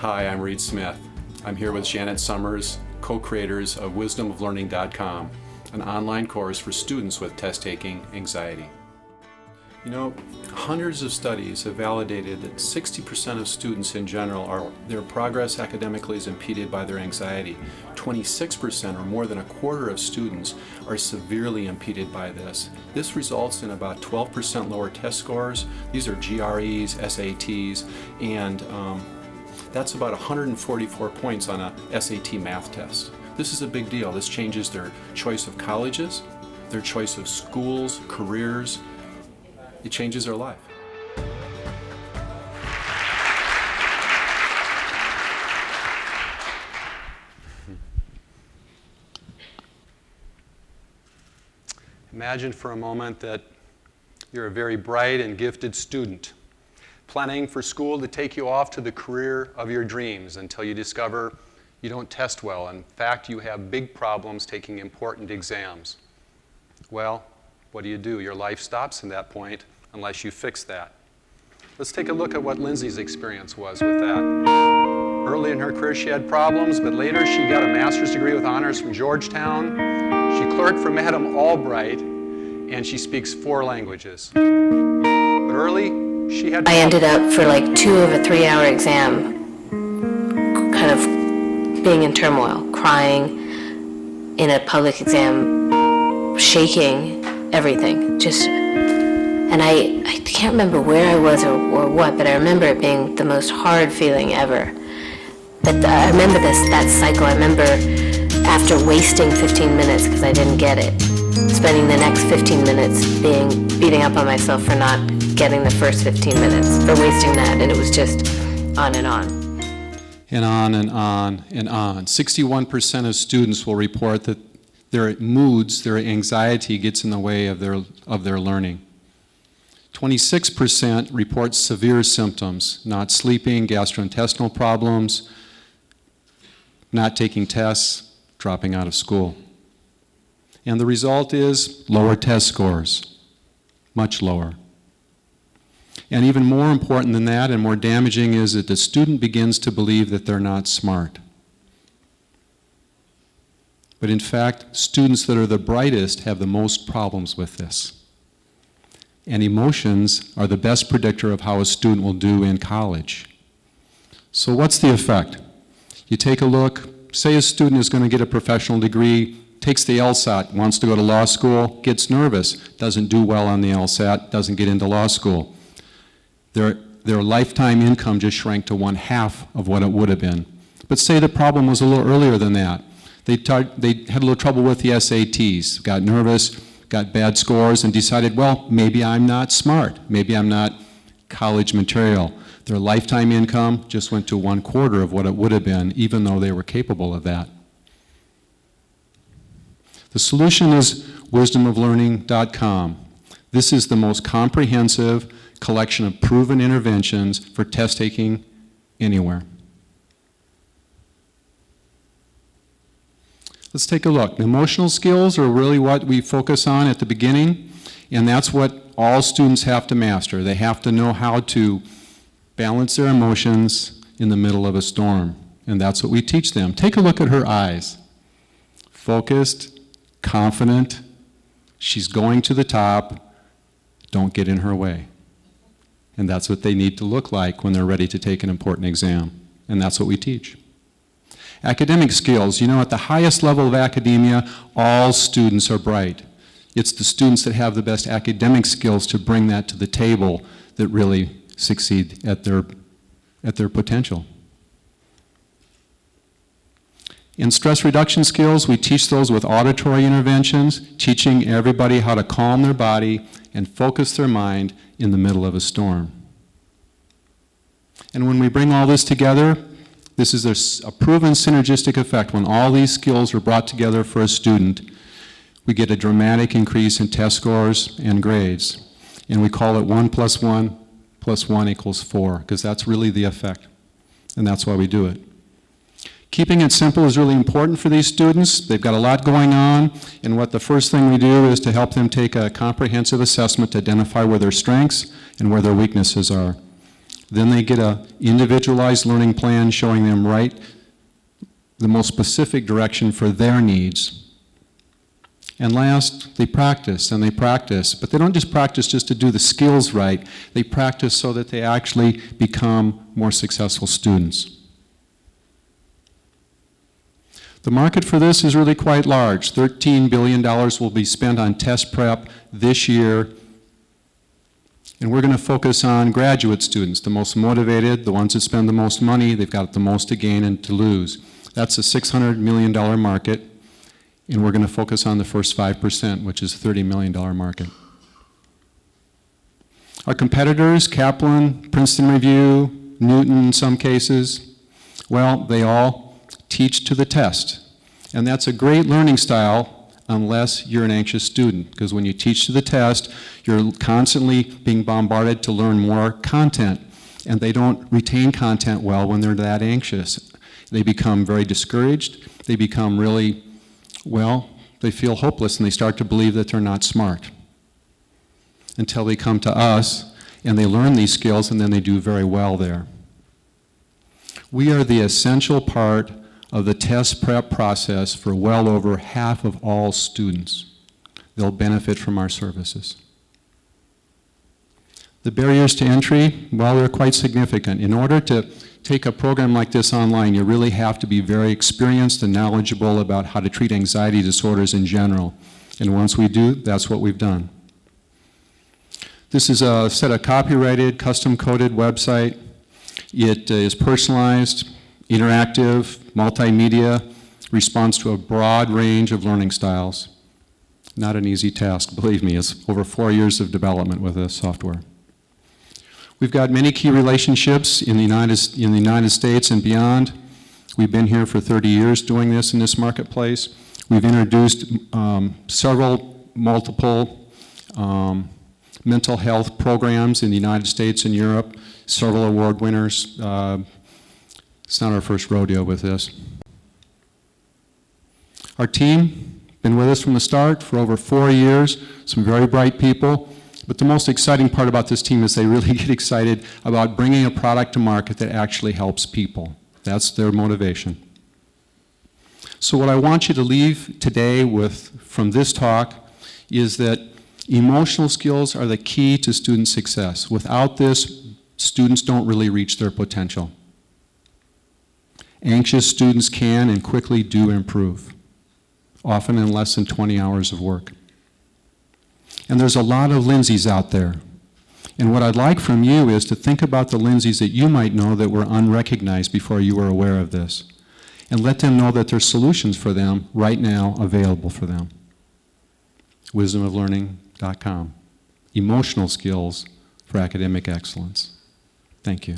Hi, I'm Reed Smith. I'm here with Janet Summers, co-creators of wisdomoflearning.com, an online course for students with test-taking anxiety. You know, hundreds of studies have validated that 60% of students in general their progress academically is impeded by their anxiety. 26%, or more than a quarter of students, are severely impeded by this. This results in about 12% lower test scores. These are GREs, SATs, and that's about 144 points on a SAT math test. This is a big deal. This changes their choice of colleges, their choice of schools, careers. It changes their life. Imagine for a moment that you're a very bright and gifted student, planning for school to take you off to the career of your dreams until you discover you don't test well. In fact, you have big problems taking important exams. Well, what do? Your life stops at that point unless you fix that. Let's take a look at what Lindsay's experience was with that. Early in her career, she had problems, but later she got a master's degree with honors from Georgetown. She clerked for Madame Albright, and she speaks 4 languages. But early, she had I ended up for like 2 of a 3-hour exam, kind of being in turmoil, crying in a public exam, shaking, everything, just. And I can't remember where I was or what, but I remember it being the most hard feeling ever. But I remember that cycle. I remember after wasting 15 minutes because I didn't get it, spending the next 15 minutes beating up on myself for not getting the first 15 minutes, for wasting that, and it was just on and on. And on and on and on. 61% of students will report that their moods, their anxiety gets in the way of their learning. 26% report severe symptoms, not sleeping, gastrointestinal problems, not taking tests, dropping out of school. And the result is lower test scores, much lower. And even more important than that and more damaging is that the student begins to believe that they're not smart. But in fact, students that are the brightest have the most problems with this. And emotions are the best predictor of how a student will do in college. So what's the effect? You take a look, say a student is going to get a professional degree, takes the LSAT, wants to go to law school, gets nervous, doesn't do well on the LSAT, doesn't get into law school. Their lifetime income just shrank to 1/2 of what it would have been. But say the problem was a little earlier than that. They had a little trouble with the SATs, got nervous, got bad scores, and decided, well, maybe I'm not smart. Maybe I'm not college material. Their lifetime income just went to 1/4 of what it would have been, even though they were capable of that. The solution is wisdomoflearning.com. This is the most comprehensive collection of proven interventions for test taking anywhere. Let's take a look. Emotional skills are really what we focus on at the beginning, and that's what all students have to master. They have to know how to balance their emotions in the middle of a storm, and that's what we teach them. Take a look at her eyes. Focused, confident, she's going to the top, don't get in her way. And that's what they need to look like when they're ready to take an important exam, and that's what we teach. Academic skills, you know, at the highest level of academia, all students are bright. It's the students that have the best academic skills to bring that to the table that really succeed at their potential. In stress reduction skills, we teach those with auditory interventions, teaching everybody how to calm their body and focus their mind in the middle of a storm. And when we bring all this together, this is a proven synergistic effect. When all these skills are brought together for a student, we get a dramatic increase in test scores and grades. And we call it 1 + 1 + 1 = 4, because that's really the effect. And that's why we do it. Keeping it simple is really important for these students. They've got a lot going on, and what the first thing we do is to help them take a comprehensive assessment to identify where their strengths and where their weaknesses are. Then they get an individualized learning plan showing them the most specific direction for their needs. And last, they practice and they practice, but they don't just practice just to do the skills right. They practice so that they actually become more successful students. The market for this is really quite large. $13 billion will be spent on test prep this year. And we're going to focus on graduate students, the most motivated, the ones that spend the most money. They've got the most to gain and to lose. That's a $600 million market. And we're going to focus on the first 5%, which is a $30 million market. Our competitors, Kaplan, Princeton Review, Newton in some cases, well, they all teach to the test. And that's a great learning style unless you're an anxious student, because when you teach to the test, you're constantly being bombarded to learn more content, and they don't retain content well when they're that anxious. They become very discouraged. They become really, well, they feel hopeless, and they start to believe that they're not smart until they come to us and they learn these skills, and then they do very well there. We are the essential part of the test prep process for well over half of all students. They'll benefit from our services. The barriers to entry, well, they're quite significant. In order to take a program like this online, you really have to be very experienced and knowledgeable about how to treat anxiety disorders in general. And once we do, that's what we've done. This is a set of copyrighted, custom-coded website. It is personalized, interactive, multimedia, responds to a broad range of learning styles. Not an easy task, believe me. It's over 4 years of development with this software. We've got many key relationships in the United States and beyond. We've been here for 30 years doing this in this marketplace. We've introduced multiple mental health programs in the United States and Europe, several award winners. It's not our first rodeo with this. Our team, been with us from the start for over 4 years, some very bright people. But the most exciting part about this team is they really get excited about bringing a product to market that actually helps people. That's their motivation. So what I want you to leave today with from this talk is that emotional skills are the key to student success. Without this, students don't really reach their potential. Anxious students can and quickly do improve, often in less than 20 hours of work. And there's a lot of Lindsays out there. And what I'd like from you is to think about the Lindsays that you might know that were unrecognized before you were aware of this. And let them know that there's solutions for them right now available for them. Wisdomoflearning.com. Emotional skills for academic excellence. Thank you.